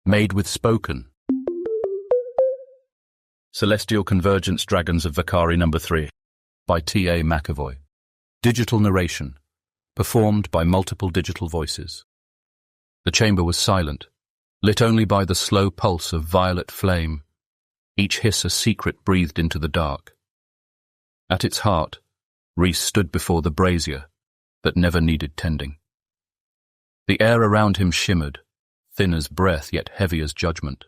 Made with Spoken. Celestial Convergence Dragons of Vacari No. 3 by T.A. McEvoy. Digital narration, performed by multiple digital voices. The chamber was silent, lit only by the slow pulse of violet flame, each hiss a secret breathed into the dark. At its heart, Rhys stood before the brazier that never needed tending. The air around him shimmered, thin as breath yet heavy as judgment.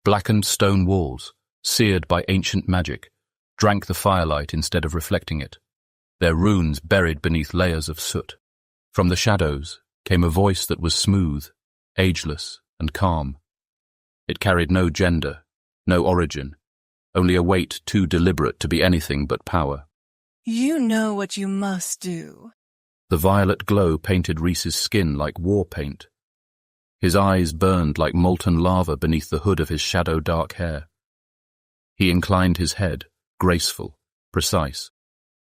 Blackened stone walls, seared by ancient magic, drank the firelight instead of reflecting it, their runes buried beneath layers of soot. From the shadows came a voice that was smooth, ageless, and calm. It carried no gender, no origin, only a weight too deliberate to be anything but power. You know what you must do. The violet glow painted Rhys's skin like war paint. His eyes burned like molten lava beneath the hood of his shadow-dark hair. He inclined his head, graceful, precise.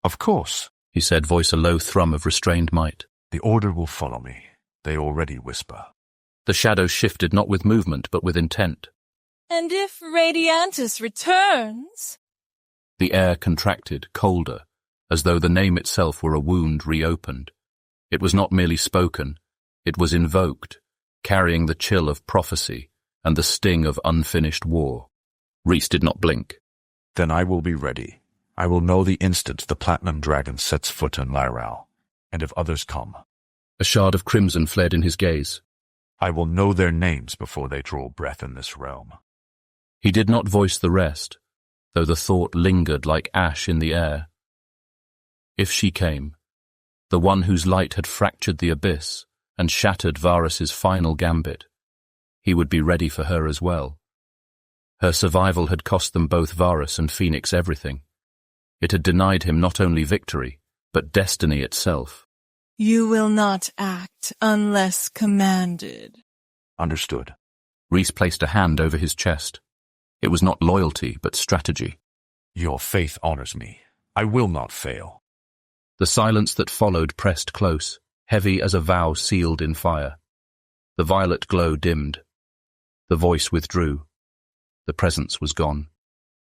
Of course, he said, voice a low thrum of restrained might. The Order will follow me. They already whisper. The shadows shifted not with movement but with intent. And if Radiantus returns? The air contracted, colder, as though the name itself were a wound reopened. It was not merely spoken, it was invoked, carrying the chill of prophecy and the sting of unfinished war. Rhys did not blink. Then I will be ready. I will know the instant the Platinum Dragon sets foot in Lyra'el, and if others come. A shard of crimson flared in his gaze. I will know their names before they draw breath in this realm. He did not voice the rest, though the thought lingered like ash in the air. If she came, the one whose light had fractured the abyss and shattered Varus's final gambit, he would be ready for her as well. Her survival had cost them both Varus and Phoenix everything. It had denied him not only victory, but destiny itself. You will not act unless commanded. Understood. Rhys placed a hand over his chest. It was not loyalty, but strategy. Your faith honors me. I will not fail. The silence that followed pressed close, heavy as a vow sealed in fire. The violet glow dimmed. The voice withdrew. The presence was gone.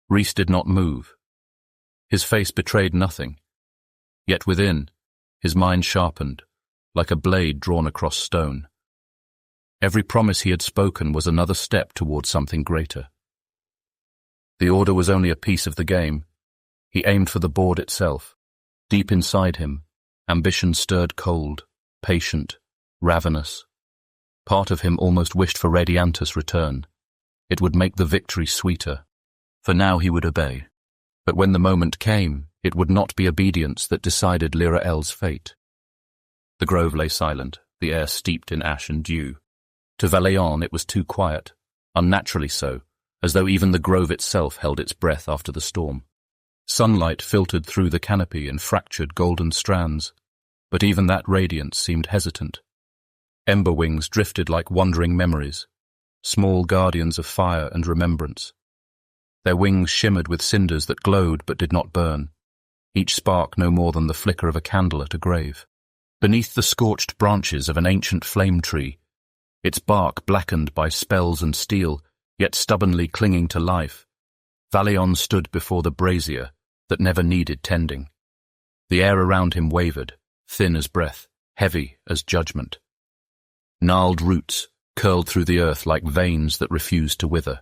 Rhys did not move. His face betrayed nothing. Yet within, his mind sharpened, like a blade drawn across stone. Every promise he had spoken was another step toward something greater. The Order was only a piece of the game. He aimed for the board itself. Deep inside him, ambition stirred cold, patient, ravenous. Part of him almost wished for Radiantus' return. It would make the victory sweeter. For now he would obey. But when the moment came, it would not be obedience that decided Lyra'el's fate. The grove lay silent, the air steeped in ash and dew. To Vacari it was too quiet, unnaturally so, as though even the grove itself held its breath after the storm. Sunlight filtered through the canopy in fractured golden strands, but even that radiance seemed hesitant. Ember wings drifted like wandering memories, small guardians of fire and remembrance. Their wings shimmered with cinders that glowed but did not burn, each spark no more than the flicker of a candle at a grave. Beneath the scorched branches of an ancient flame tree, its bark blackened by spells and steel, yet stubbornly clinging to life, Valion stood before the brazier that never needed tending. The air around him wavered, thin as breath, heavy as judgment. Gnarled roots curled through the earth like veins that refused to wither.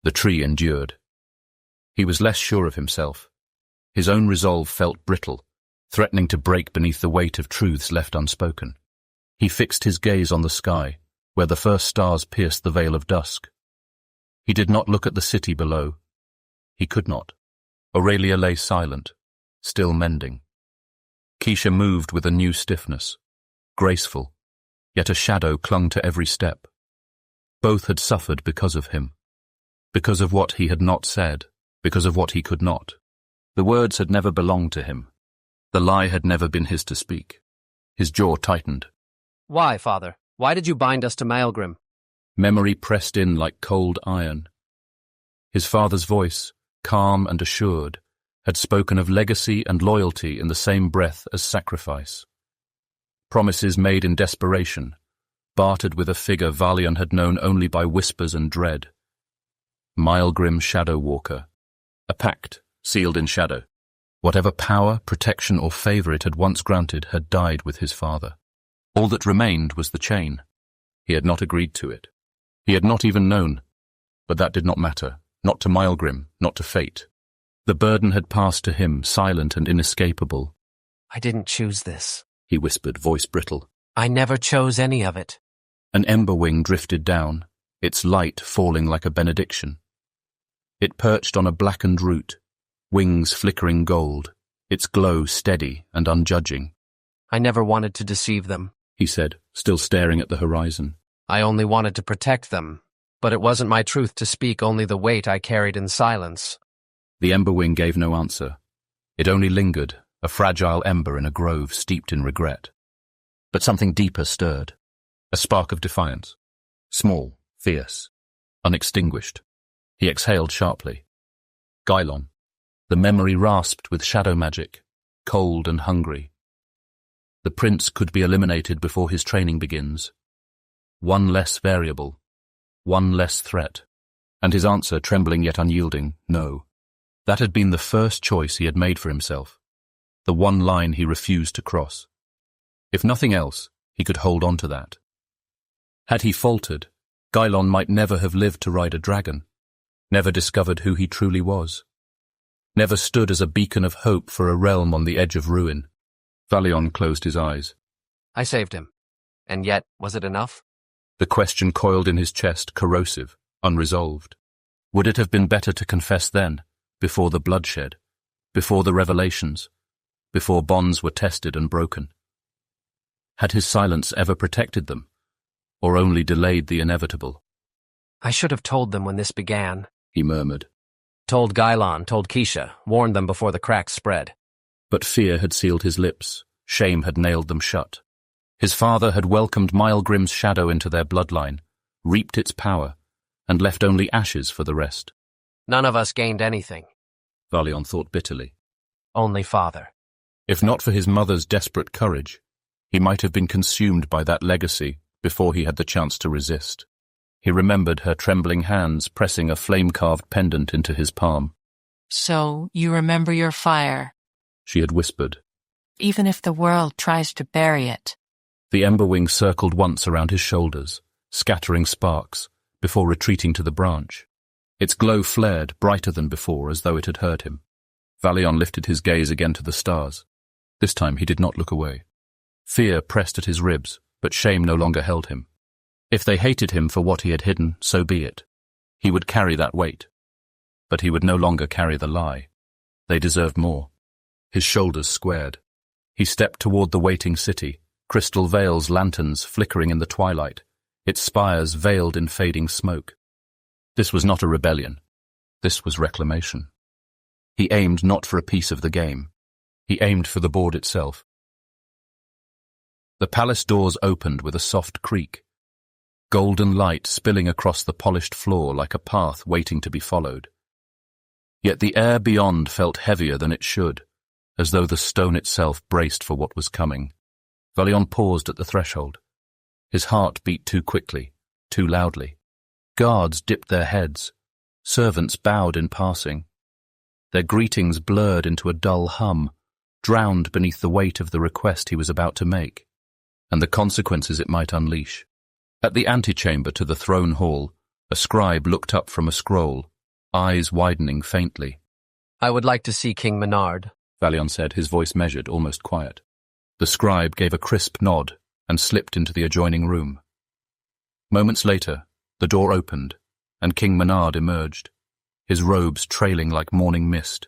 The tree endured. He was less sure of himself. His own resolve felt brittle, threatening to break beneath the weight of truths left unspoken. He fixed his gaze on the sky, where the first stars pierced the veil of dusk. He did not look at the city below. He could not. Aurelia lay silent, still mending. Keisha moved with a new stiffness, graceful, yet a shadow clung to every step. Both had suffered because of him, because of what he had not said, because of what he could not. The words had never belonged to him. The lie had never been his to speak. His jaw tightened. Why, Father? Why did you bind us to Maelgrim? Memory pressed in like cold iron. His father's voice, calm and assured, had spoken of legacy and loyalty in the same breath as sacrifice. Promises made in desperation, bartered with a figure Valion had known only by whispers and dread. Maelgrim Shadow Walker. A pact, sealed in shadow. Whatever power, protection, or favor it had once granted had died with his father. All that remained was the chain. He had not agreed to it. He had not even known. But that did not matter, not to Maelgrim, not to fate. The burden had passed to him, silent and inescapable. I didn't choose this, he whispered, voice brittle. I never chose any of it. An ember wing drifted down, its light falling like a benediction. It perched on a blackened root, wings flickering gold, its glow steady and unjudging. I never wanted to deceive them, he said, still staring at the horizon. I only wanted to protect them, but it wasn't my truth to speak only the weight I carried in silence. The ember wing gave no answer. It only lingered, a fragile ember in a grove steeped in regret. But something deeper stirred, a spark of defiance. Small, fierce, unextinguished. He exhaled sharply. Gylon. The memory rasped with shadow magic, cold and hungry. The prince could be eliminated before his training begins. One less variable, one less threat. And his answer, trembling yet unyielding, no. That had been the first choice he had made for himself, the one line he refused to cross. If nothing else, he could hold on to that. Had he faltered, Gylon might never have lived to ride a dragon, never discovered who he truly was, never stood as a beacon of hope for a realm on the edge of ruin. Valion closed his eyes. I saved him. And yet, was it enough? The question coiled in his chest, corrosive, unresolved. Would it have been better to confess then, before the bloodshed, before the revelations, before bonds were tested and broken? Had his silence ever protected them, or only delayed the inevitable? I should have told them when this began, he murmured. Told Gylon, told Keisha, warned them before the cracks spread. But fear had sealed his lips, shame had nailed them shut. His father had welcomed Maelgrim's shadow into their bloodline, reaped its power, and left only ashes for the rest. None of us gained anything, Valion thought bitterly. Only father. If not for his mother's desperate courage, he might have been consumed by that legacy before he had the chance to resist. He remembered her trembling hands pressing a flame-carved pendant into his palm. So, you remember your fire, she had whispered. even if the world tries to bury it. The ember wing circled once around his shoulders, scattering sparks, before retreating to the branch. Its glow flared, brighter than before, as though it had heard him. Valion lifted his gaze again to the stars. This time he did not look away. Fear pressed at his ribs, but shame no longer held him. If they hated him for what he had hidden, so be it. He would carry that weight. But he would no longer carry the lie. They deserved more. His shoulders squared. He stepped toward the waiting city, crystal veils, lanterns flickering in the twilight, its spires veiled in fading smoke. This was not a rebellion. This was reclamation. He aimed not for a piece of the game. He aimed for the board itself. The palace doors opened with a soft creak, golden light spilling across the polished floor like a path waiting to be followed. Yet the air beyond felt heavier than it should, as though the stone itself braced for what was coming. Valion paused at the threshold. His heart beat too quickly, too loudly. Guards dipped their heads. Servants bowed in passing. Their greetings blurred into a dull hum, drowned beneath the weight of the request he was about to make, and the consequences it might unleash. At the antechamber to the throne hall, a scribe looked up from a scroll, eyes widening faintly. "I would like to see King Menard," Valion said, his voice measured, almost quiet. The scribe gave a crisp nod and slipped into the adjoining room. Moments later, the door opened, and King Menard emerged, his robes trailing like morning mist.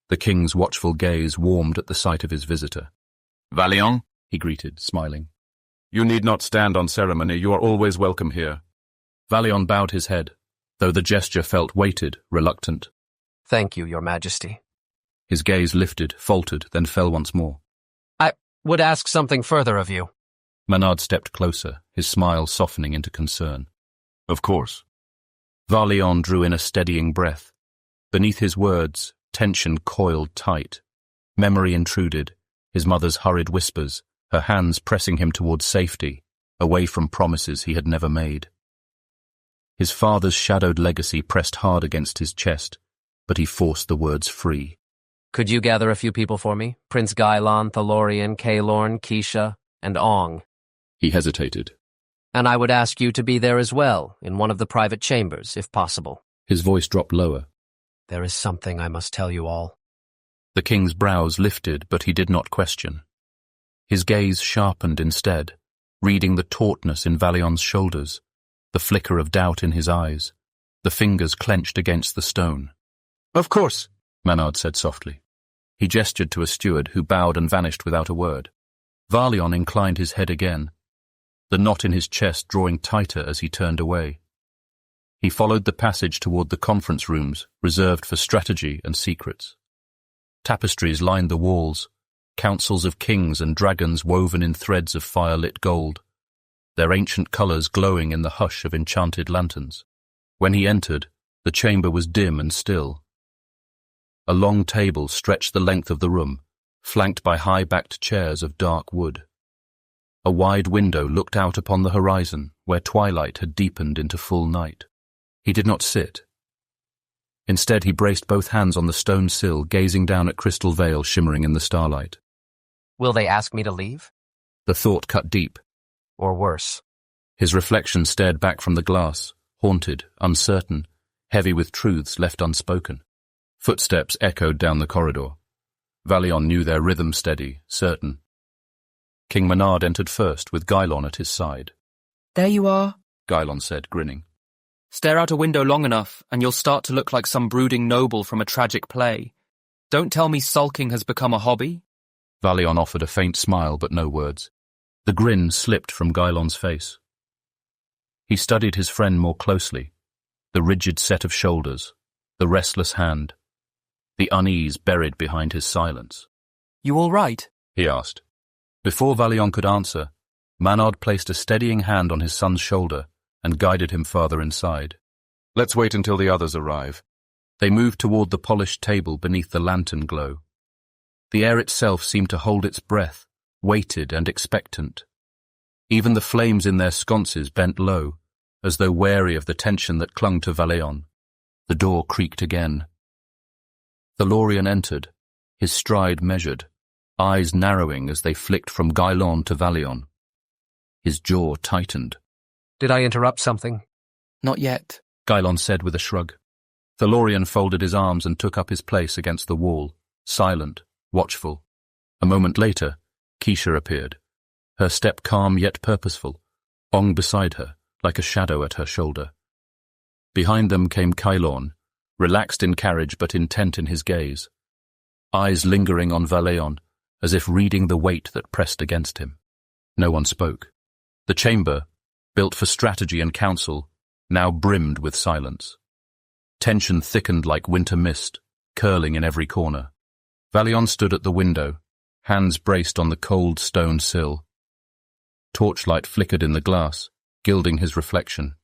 The king's watchful gaze warmed at the sight of his visitor. "Valion," he greeted, smiling. "you need not stand on ceremony. You are always welcome here." Valion bowed his head, though the gesture felt weighted, reluctant. "Thank you, Your Majesty." His gaze lifted, faltered, then fell once more. "I would ask something further of you." Menard stepped closer, his smile softening into concern. "Of course." Valion drew in a steadying breath. Beneath his words, tension coiled tight. Memory intruded, his mother's hurried whispers, her hands pressing him towards safety, away from promises he had never made. His father's shadowed legacy pressed hard against his chest, but he forced the words free. Could you gather a few people for me? Prince Gaelon, Thalorian, Kaelorn, Keisha, and Ong. He hesitated. And I would ask you to be there as well, in one of the private chambers, if possible. His voice dropped lower. There is something I must tell you all. The king's brows lifted, but he did not question. His gaze sharpened instead, reading the tautness in Valion's shoulders, the flicker of doubt in his eyes, the fingers clenched against the stone. Of course, Manard said softly. He gestured to a steward who bowed and vanished without a word. Valion inclined his head again, the knot in his chest drawing tighter as he turned away. He followed the passage toward the conference rooms, reserved for strategy and secrets. Tapestries lined the walls, councils of kings and dragons woven in threads of fire-lit gold, their ancient colours glowing in the hush of enchanted lanterns. When he entered, the chamber was dim and still. A long table stretched the length of the room, flanked by high-backed chairs of dark wood. A wide window looked out upon the horizon, where twilight had deepened into full night. He did not sit. Instead, he braced both hands on the stone sill, gazing down at Crystal Vale shimmering in the starlight. Will they ask me to leave? The thought cut deep. Or worse. His reflection stared back from the glass, haunted, uncertain, heavy with truths left unspoken. Footsteps echoed down the corridor. Valion knew their rhythm steady, certain. King Manard entered first, with Gaelon at his side. There you are, Gaelon said, grinning. Stare out a window long enough, and you'll start to look like some brooding noble from a tragic play. Don't tell me sulking has become a hobby. Valion offered a faint smile, but no words. The grin slipped from Gaelon's face. He studied his friend more closely, the rigid set of shoulders, the restless hand, the unease buried behind his silence. You all right? He asked. Before Valion could answer, Manard placed a steadying hand on his son's shoulder and guided him farther inside. let's wait until the others arrive. They moved toward the polished table beneath the lantern glow. The air itself seemed to hold its breath, weighted and expectant. Even the flames in their sconces bent low, as though wary of the tension that clung to Valion. The door creaked again. Thalorian entered, his stride measured, eyes narrowing as they flicked from Gaelon to Valion. His jaw tightened. Did I interrupt something? Not yet, Gaelon said with a shrug. Thalorian folded his arms and took up his place against the wall, silent, watchful. A moment later, Keisha appeared, her step calm yet purposeful, Ong beside her, like a shadow at her shoulder. Behind them came Kaelorn, relaxed in carriage but intent in his gaze, eyes lingering on Valion, as if reading the weight that pressed against him. No one spoke. The chamber, built for strategy and counsel, now brimmed with silence. Tension thickened like winter mist, curling in every corner. Valion stood at the window, hands braced on the cold stone sill. Torchlight flickered in the glass, gilding his reflection.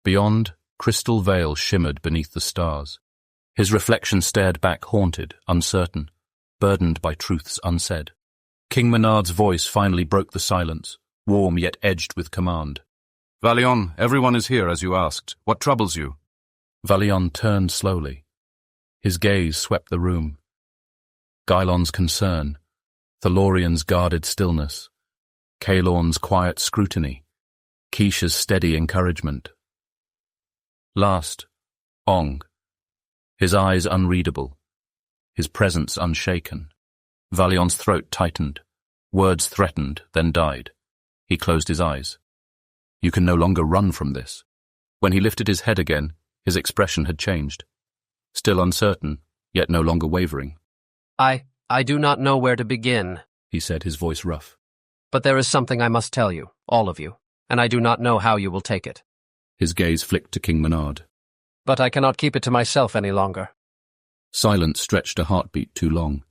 Beyond, Crystal Vale shimmered beneath the stars. His reflection stared back haunted, uncertain, burdened by truths unsaid. King Manard's voice finally broke the silence, warm yet edged with command. Valion, everyone is here as you asked. What troubles you? Valion turned slowly. His gaze swept the room. Gaelon's concern, Thalorian's guarded stillness, Kaelorn's quiet scrutiny, Keisha's steady encouragement. Last, Ong, his eyes unreadable, his presence unshaken. Valion's throat tightened, words threatened, then died. He closed his eyes. You can no longer run from this. When he lifted his head again, his expression had changed. Still uncertain, yet no longer wavering. I do not know where to begin, He said, his voice rough. but there is something I must tell you, all of you, and I do not know how you will take it. His gaze flicked to King Manard. But I cannot keep it to myself any longer. Silence stretched a heartbeat too long.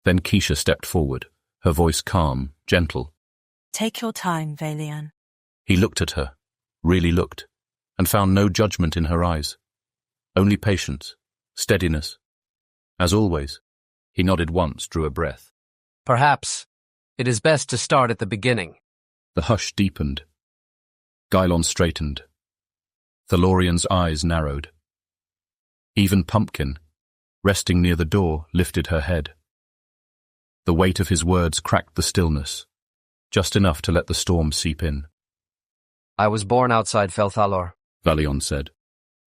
Then Keisha stepped forward, her voice calm, gentle. Take your time, Valion. He looked at her, really looked, and found no judgment in her eyes. Only patience, steadiness. As always, he nodded once, drew a breath. Perhaps it is best to start at the beginning. The hush deepened. Gylon straightened. Thalorian's eyes narrowed. Even Pumpkin, resting near the door, lifted her head. The weight of his words cracked the stillness, just enough to let the storm seep in. I was born outside Felthalor, Valion said.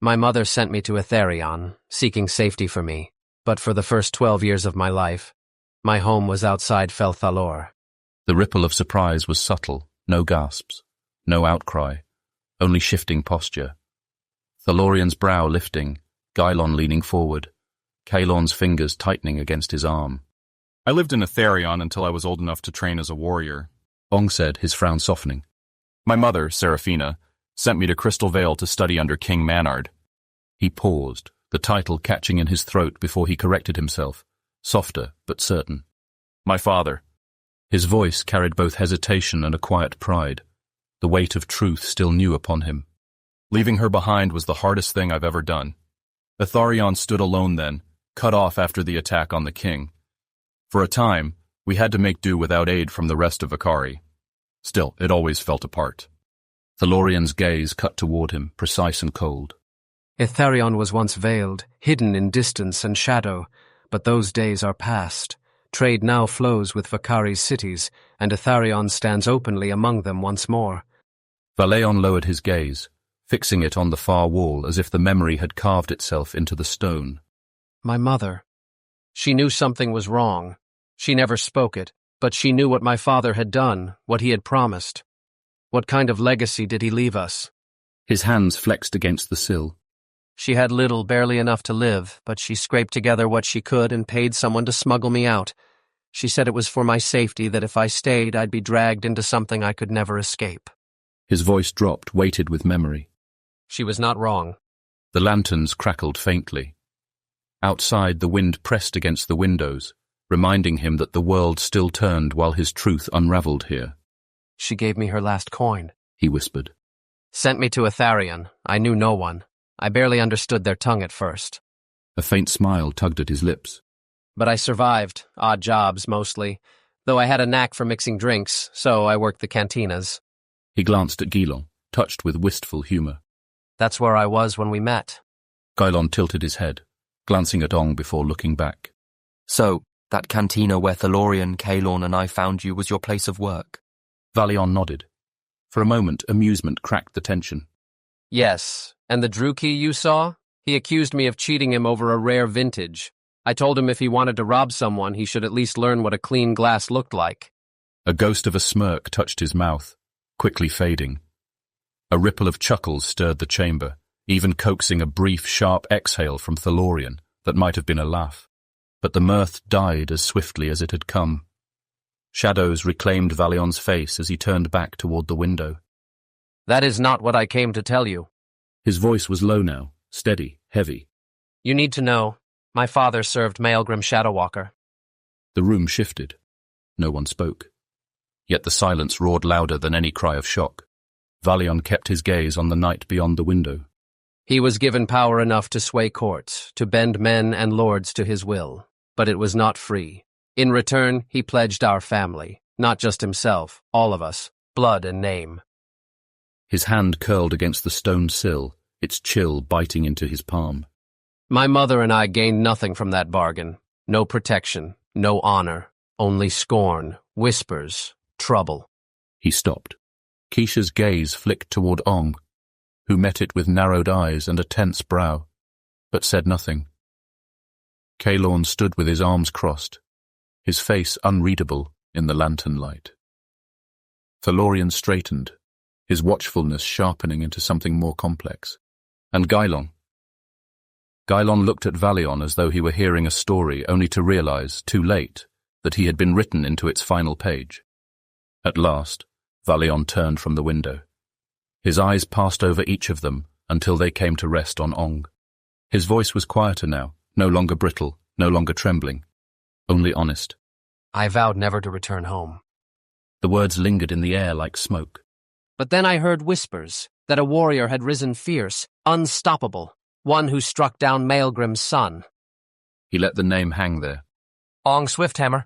My mother sent me to Etherion, seeking safety for me, but for the first 12 years of my life, my home was outside Felthalor. The ripple of surprise was subtle, no gasps, no outcry, only shifting posture. Thalorian's brow lifting, Gylon leaning forward, Kalon's fingers tightening against his arm. I lived in Etherion until I was old enough to train as a warrior, Ong said, his frown softening. My mother, Seraphina, sent me to Crystal Vale to study under King Manard. He paused, the title catching in his throat before he corrected himself, softer but certain. My father. His voice carried both hesitation and a quiet pride. The weight of truth still new upon him. Leaving her behind was the hardest thing I've ever done. Etherion stood alone then, cut off after the attack on the king. For a time, we had to make do without aid from the rest of Vacari. Still, it always felt apart. Thalorian's gaze cut toward him, precise and cold. Etherion was once veiled, hidden in distance and shadow, but those days are past. Trade now flows with Vacari's cities, and Etherion stands openly among them once more. Valion lowered his gaze, fixing it on the far wall as if the memory had carved itself into the stone. My mother. She knew something was wrong. She never spoke it, but she knew what my father had done, what he had promised. What kind of legacy did he leave us? His hands flexed against the sill. She had little, barely enough to live, but she scraped together what she could and paid someone to smuggle me out. She said it was for my safety, that if I stayed, I'd be dragged into something I could never escape. His voice dropped, weighted with memory. She was not wrong. The lanterns crackled faintly. Outside, the wind pressed against the windows, reminding him that the world still turned while his truth unraveled here. She gave me her last coin, he whispered. Sent me to Etherion. I knew no one. I barely understood their tongue at first. A faint smile tugged at his lips. But I survived, odd jobs mostly, though I had a knack for mixing drinks, so I worked the cantinas. He glanced at Gylon, touched with wistful humor. That's where I was when we met. Gylon tilted his head, glancing at Ong before looking back. So, that cantina where Thalorian, Kalon, and I found you was your place of work? Valion nodded. For a moment, amusement cracked the tension. Yes, and the Druki you saw? He accused me of cheating him over a rare vintage. I told him if he wanted to rob someone, he should at least learn what a clean glass looked like. A ghost of a smirk touched his mouth, quickly fading. A ripple of chuckles stirred the chamber, even coaxing a brief, sharp exhale from Thalorian that might have been a laugh. But the mirth died as swiftly as it had come. Shadows reclaimed Valion's face as he turned back toward the window. That is not what I came to tell you. His voice was low now, steady, heavy. You need to know. My father served Maelgrim Shadowwalker. The room shifted. No one spoke. Yet the silence roared louder than any cry of shock. Valion kept his gaze on the night beyond the window. He was given power enough to sway courts, to bend men and lords to his will, but it was not free. In return, he pledged our family, not just himself, all of us, blood and name. His hand curled against the stone sill, its chill biting into his palm. My mother and I gained nothing from that bargain. No protection, no honor, only scorn, whispers, trouble. He stopped. Keisha's gaze flicked toward Ong, who met it with narrowed eyes and a tense brow, but said nothing. Kalon stood with his arms crossed, his face unreadable in the lantern light. Thalorian straightened, his watchfulness sharpening into something more complex. And Gylon? Gylon looked at Valion as though he were hearing a story, only to realize, too late, that he had been written into its final page. At last, Valion turned from the window. His eyes passed over each of them until they came to rest on Ong. His voice was quieter now, no longer brittle, no longer trembling, only honest. I vowed never to return home. The words lingered in the air like smoke. But then I heard whispers that a warrior had risen fierce, unstoppable, one who struck down Maelgrim's son. He let the name hang there. Ong Swifthammer.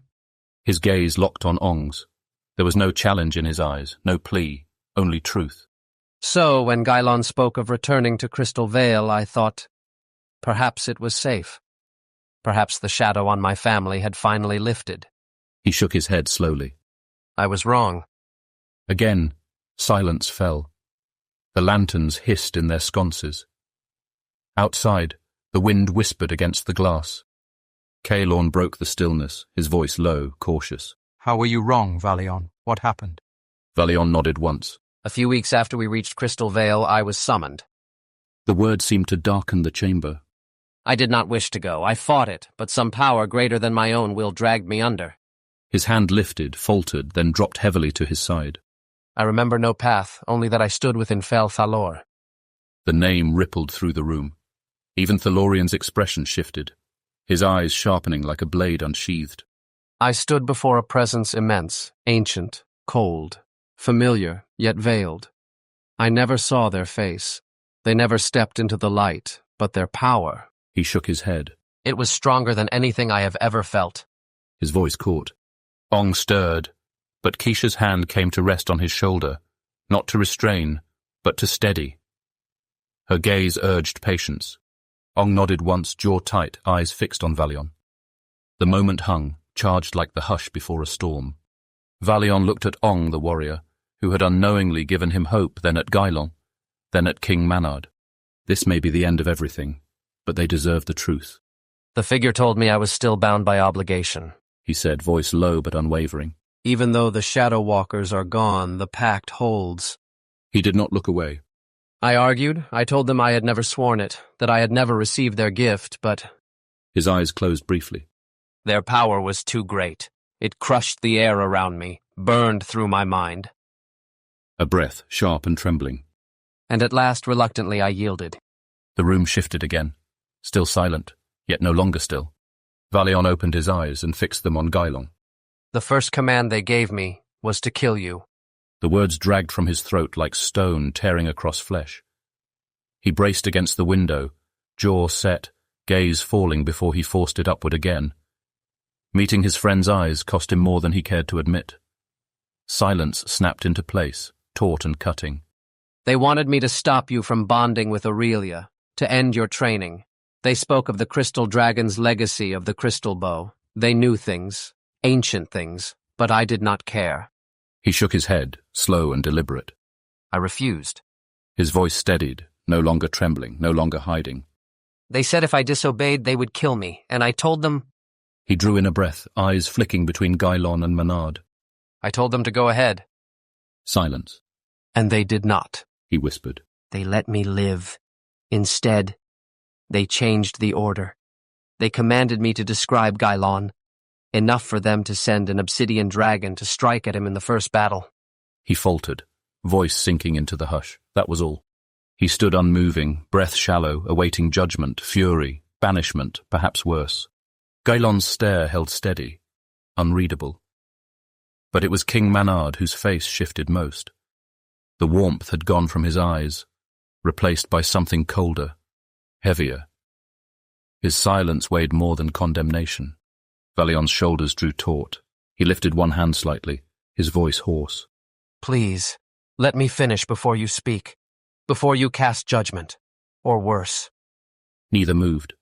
His gaze locked on Ong's. There was no challenge in his eyes, no plea, only truth. So, when Gaelon spoke of returning to Crystal Vale, I thought, perhaps it was safe. Perhaps the shadow on my family had finally lifted. He shook his head slowly. I was wrong. Again, silence fell. The lanterns hissed in their sconces. Outside, the wind whispered against the glass. Caelorn broke the stillness, his voice low, cautious. How were you wrong, Valion? What happened? Valion nodded once. A few weeks after we reached Crystal Vale, I was summoned. The word seemed to darken the chamber. I did not wish to go. I fought it, but some power greater than my own will dragged me under. His hand lifted, faltered, then dropped heavily to his side. I remember no path, only that I stood within Fel Thalor. The name rippled through the room. Even Thalorian's expression shifted, his eyes sharpening like a blade unsheathed. I stood before a presence immense, ancient, cold, familiar, yet veiled. I never saw their face. They never stepped into the light, but their power. He shook his head. It was stronger than anything I have ever felt. His voice caught. Ong stirred, but Keisha's hand came to rest on his shoulder, not to restrain, but to steady. Her gaze urged patience. Ong nodded once, jaw tight, eyes fixed on Valion. The moment hung, charged like the hush before a storm. Valion looked at Ong, the warrior, who had unknowingly given him hope, then at Gaelon, then at King Manard. This may be the end of everything, but they deserve the truth. The figure told me I was still bound by obligation, he said, voice low but unwavering. Even though the Shadow Walkers are gone, the pact holds. He did not look away. I argued. I told them I had never sworn it, that I had never received their gift, but... His eyes closed briefly. Their power was too great. It crushed the air around me, burned through my mind. A breath, sharp and trembling. And at last, reluctantly, I yielded. The room shifted again, still silent, yet no longer still. Valion opened his eyes and fixed them on Gaelon. The first command they gave me was to kill you. The words dragged from his throat like stone tearing across flesh. He braced against the window, jaw set, gaze falling before he forced it upward again. Meeting his friend's eyes cost him more than he cared to admit. Silence snapped into place, taut and cutting. They wanted me to stop you from bonding with Aurelia, to end your training. They spoke of the Crystal Dragon's legacy of the Crystal Bow. They knew things, ancient things, but I did not care. He shook his head, slow and deliberate. I refused. His voice steadied, no longer trembling, no longer hiding. They said if I disobeyed, they would kill me, and I told them... He drew in a breath, eyes flicking between Gaelon and Manard. I told them to go ahead. Silence. And they did not, he whispered. They let me live. Instead, they changed the order. They commanded me to describe Gaelon. Enough for them to send an obsidian dragon to strike at him in the first battle. He faltered, voice sinking into the hush. That was all. He stood unmoving, breath shallow, awaiting judgment, fury, banishment, perhaps worse. Gaelon's stare held steady, unreadable. But it was King Manard whose face shifted most. The warmth had gone from his eyes, replaced by something colder, heavier. His silence weighed more than condemnation. Valion's shoulders drew taut. He lifted one hand slightly, his voice hoarse. Please, let me finish before you speak, before you cast judgment, or worse. Neither moved.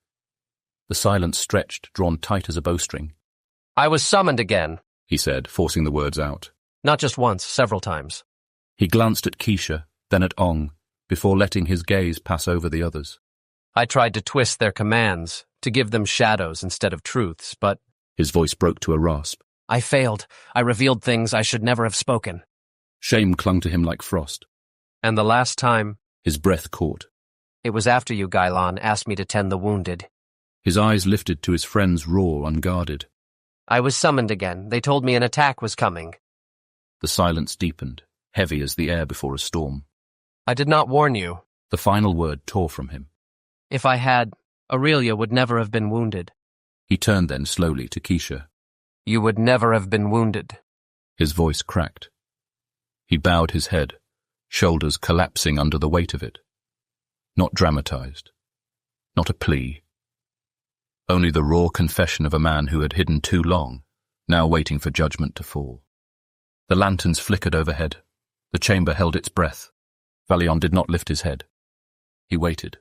The silence stretched, drawn tight as a bowstring. I was summoned again, he said, forcing the words out. Not just once, several times. He glanced at Keisha, then at Ong, before letting his gaze pass over the others. I tried to twist their commands, to give them shadows instead of truths, but... His voice broke to a rasp. I failed. I revealed things I should never have spoken. Shame clung to him like frost. And the last time... His breath caught. It was after you, Gaelon, asked me to tend the wounded. His eyes lifted to his friend's raw, unguarded. I was summoned again. They told me an attack was coming. The silence deepened, heavy as the air before a storm. I did not warn you. The final word tore from him. If I had, Aurelia would never have been wounded. He turned then slowly to Keisha. You would never have been wounded. His voice cracked. He bowed his head, shoulders collapsing under the weight of it. Not dramatized. Not a plea. Only the raw confession of a man who had hidden too long, now waiting for judgment to fall. The lanterns flickered overhead. The chamber held its breath. Valion did not lift his head. He waited.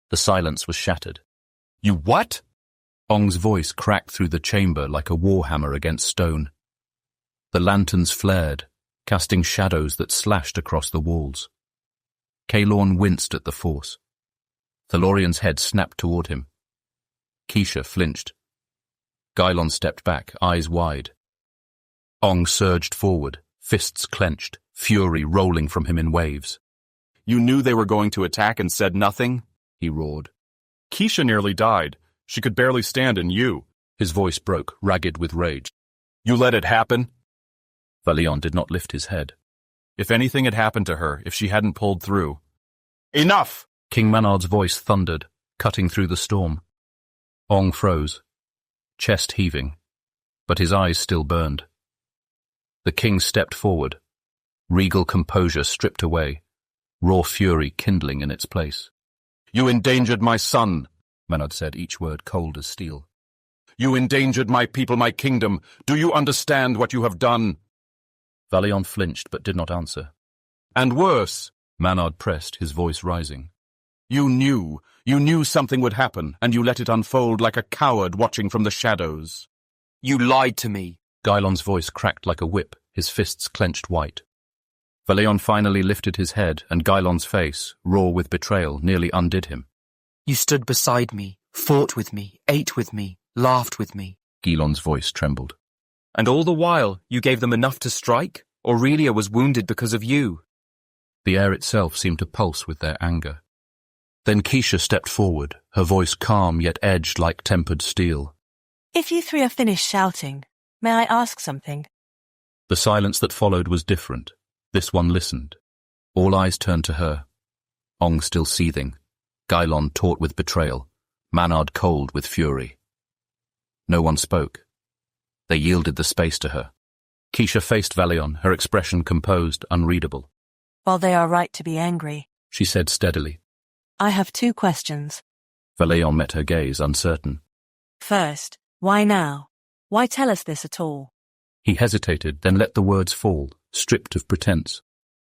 The silence was shattered. You what? Ong's voice cracked through the chamber like a warhammer against stone. The lanterns flared, casting shadows that slashed across the walls. Caelorn winced at the force. Thalorian's head snapped toward him. Keisha flinched. Gylon stepped back, eyes wide. Ong surged forward, fists clenched, fury rolling from him in waves. You knew they were going to attack and said nothing? He roared. Keisha nearly died. She could barely stand in you. His voice broke, ragged with rage. You let it happen? Valion did not lift his head. If anything had happened to her, if she hadn't pulled through. Enough! King Manard's voice thundered, cutting through the storm. Ong froze, chest heaving, but his eyes still burned. The king stepped forward, regal composure stripped away, raw fury kindling in its place. You endangered my son, Manard said, each word cold as steel. You endangered my people, my kingdom. Do you understand what you have done? Valion flinched but did not answer. And worse, Manard pressed, his voice rising. You knew something would happen, and you let it unfold like a coward watching from the shadows. You lied to me. Gylon's voice cracked like a whip, his fists clenched white. Valion finally lifted his head, and Gylon's face, raw with betrayal, nearly undid him. You stood beside me, fought with me, ate with me, laughed with me. Gylon's voice trembled. And all the while, you gave them enough to strike? Aurelia was wounded because of you. The air itself seemed to pulse with their anger. Then Keisha stepped forward, her voice calm yet edged like tempered steel. If you three are finished shouting, may I ask something? The silence that followed was different. This one listened. All eyes turned to her. Ong still seething, Gylon taut with betrayal, Manard cold with fury. No one spoke. They yielded the space to her. Keisha faced Valion, her expression composed, unreadable. While they are right to be angry, She said steadily. I have 2 questions. Valion met her gaze, uncertain. First, why now? Why tell us this at all? He hesitated, then let the words fall, stripped of pretense.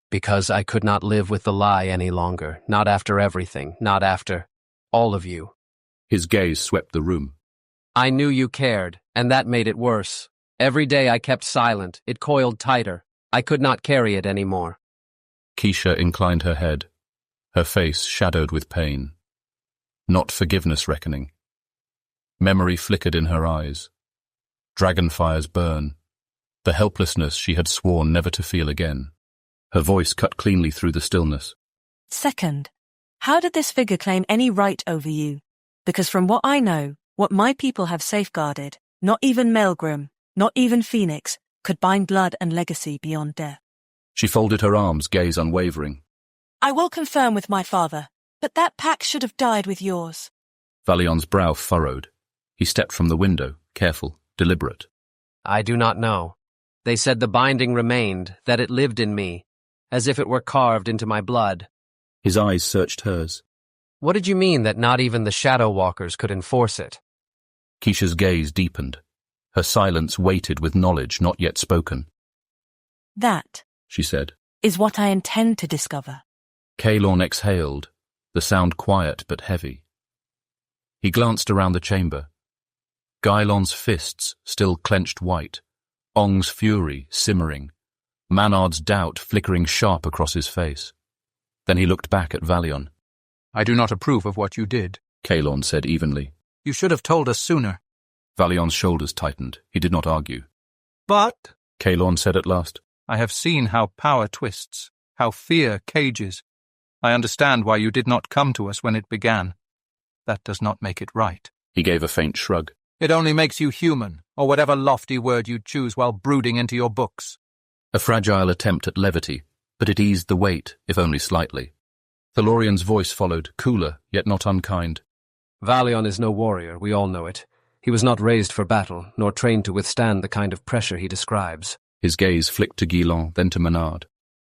Because I could not live with the lie any longer, not after everything, not after all of you. His gaze swept the room. I knew you cared, and that made it worse. Every day I kept silent, it coiled tighter. I could not carry it any more. Keisha inclined her head, her face shadowed with pain. Not forgiveness reckoning. Memory flickered in her eyes. Dragonfires burn. The helplessness she had sworn never to feel again. Her voice cut cleanly through the stillness. Second, how did this figure claim any right over you? Because from what I know, what my people have safeguarded, not even Melgrim, not even Phoenix, could bind blood and legacy beyond death. She folded her arms, gaze unwavering. I will confirm with my father, but that pact should have died with yours. Valion's brow furrowed. He stepped from the window, careful, deliberate. I do not know. They said the binding remained, that it lived in me, as if it were carved into my blood. His eyes searched hers. What did you mean that not even the Shadow Walkers could enforce it? Keisha's gaze deepened. Her silence weighted with knowledge not yet spoken. That, she said, is what I intend to discover. Caelorn exhaled, the sound quiet but heavy. He glanced around the chamber. Gylon's fists still clenched white, Ong's fury simmering, Manard's doubt flickering sharp across his face. Then he looked back at Valion. I do not approve of what you did. Caelorn said evenly. You should have told us sooner. Valion's shoulders tightened. He did not argue. But, Caelorn said at last, I have seen how power twists, how fear cages. I understand why you did not come to us when it began. That does not make it right. He gave a faint shrug. It only makes you human, or whatever lofty word you choose while brooding into your books. A fragile attempt at levity, but it eased the weight, if only slightly. Thalorian's voice followed, cooler, yet not unkind. Valion is no warrior, we all know it. He was not raised for battle, nor trained to withstand the kind of pressure he describes. His gaze flicked to Gylon, then to Manard.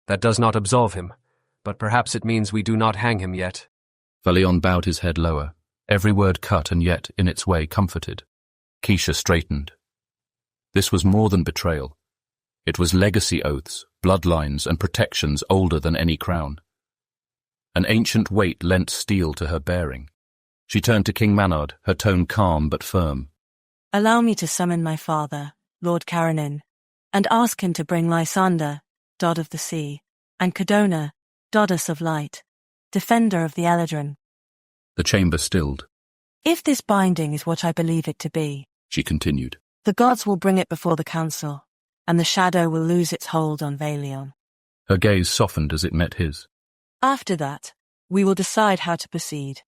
That does not absolve him, but perhaps it means we do not hang him yet. Valion bowed his head lower, every word cut and yet, in its way, comforted. Keisha straightened. This was more than betrayal. It was legacy oaths, bloodlines, and protections older than any crown. An ancient weight lent steel to her bearing. She turned to King Manard, her tone calm but firm. Allow me to summon my father, Lord Caranin, and ask him to bring Lysander, god of the sea, and Cadona, goddess of light, defender of the Eladrin. The chamber stilled. If this binding is what I believe it to be, She continued. the gods will bring it before the council, and the shadow will lose its hold on Valion. Her gaze softened as it met his. After that, we will decide how to proceed.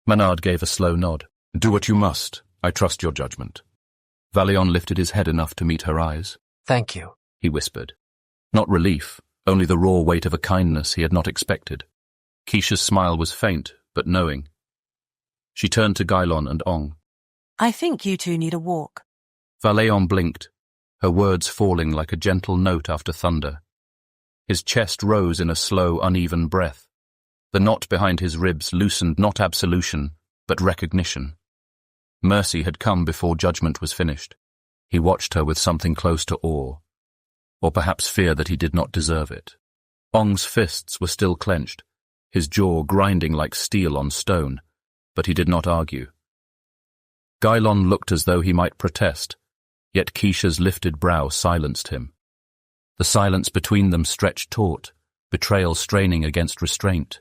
Manard gave a slow nod. Do what you must. I trust your judgment. Valion lifted his head enough to meet her eyes. Thank you. He whispered. Not relief, only the raw weight of a kindness he had not expected. Keisha's smile was faint, but knowing. She turned to Gailon and Ong. I think you two need a walk. Valion blinked, her words falling like a gentle note after thunder. His chest rose in a slow, uneven breath. The knot behind his ribs loosened not absolution, but recognition. Mercy had come before judgment was finished. He watched her with something close to awe, or perhaps fear that he did not deserve it. Ong's fists were still clenched, his jaw grinding like steel on stone, but he did not argue. Gailon looked as though he might protest, yet Keisha's lifted brow silenced him. The silence between them stretched taut, betrayal straining against restraint.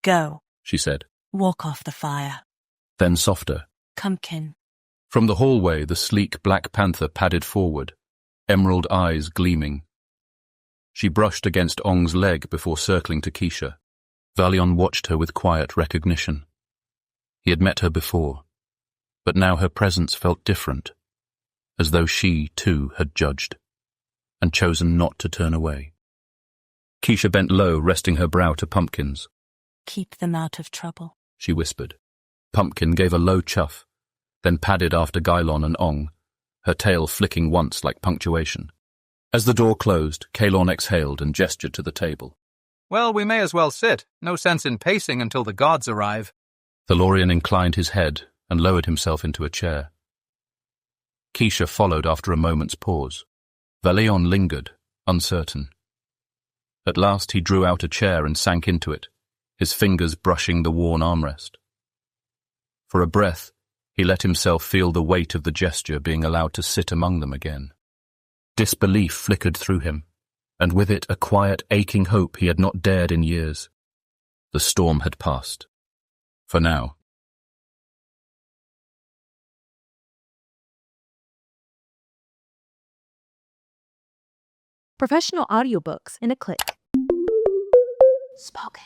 Go, She said, walk off the fire. then softer. Come, kin. From the hallway, the sleek black panther padded forward, emerald eyes gleaming. She brushed against Ong's leg before circling to Keisha. Valion watched her with quiet recognition. He had met her before, but now her presence felt different, as though she, too, had judged, and chosen not to turn away. Keisha bent low, resting her brow to Pumpkin's. Keep them out of trouble. She whispered. Pumpkin gave a low chuff, then padded after Gailon and Ong, her tail flicking once like punctuation. As the door closed, Kalon exhaled and gestured to the table. Well, we may as well sit. No sense in pacing until the gods arrive. Thalorian inclined his head and lowered himself into a chair. Keisha followed after a moment's pause. Valion lingered, uncertain. At last he drew out a chair and sank into it, his fingers brushing the worn armrest. For a breath, he let himself feel the weight of the gesture being allowed to sit among them again. Disbelief flickered through him, and with it a quiet, aching hope he had not dared in years. The storm had passed. For now. Professional audiobooks in a click. Spoken.